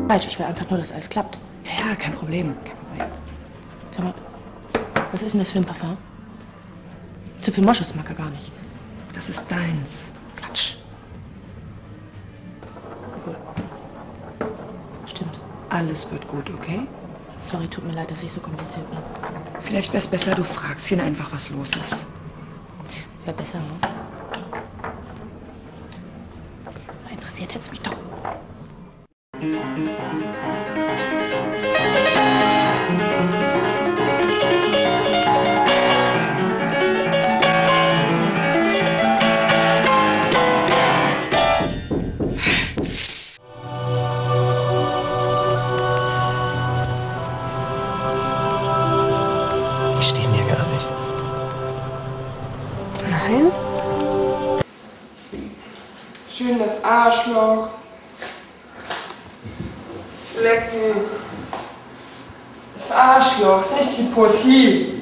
Falsch, ich will einfach nur, dass alles klappt. Ja, kein Problem, kein Problem. Sag mal, was ist denn das für ein Parfum? Zu viel Moschus mag er gar nicht. Das ist deins. Quatsch. Obwohl. Stimmt. Alles wird gut, okay? Sorry, tut mir leid, dass ich so kompliziert bin. Vielleicht wär's besser, du fragst ihn einfach, was los ist. Wäre besser, ne? Interessiert jetzt mich doch. Die stehen dir gar nicht. Nein? Schön das Arschloch. Lecken. Das Arschloch, nicht die Pussy.